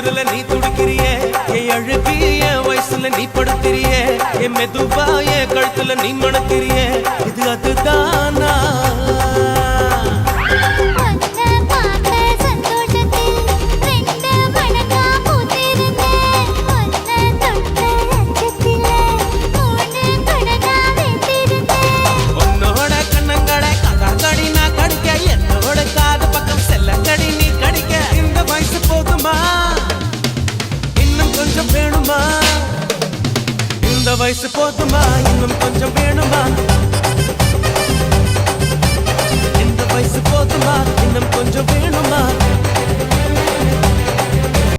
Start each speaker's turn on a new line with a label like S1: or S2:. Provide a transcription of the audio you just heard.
S1: தொடுறதுல நீ துடிக்கிறியே என் அழுகி என் வயசுல நீ படுத்திரியே என் மெதுவா என் கழுத்துல நீ மணக்கிறியே இது அதுதானா இந்த வயசு போதுமா இன்னும் கொஞ்சம் வேணுமா இந்த வயசு போதுமா இன்னும் கொஞ்சம் வேணுமா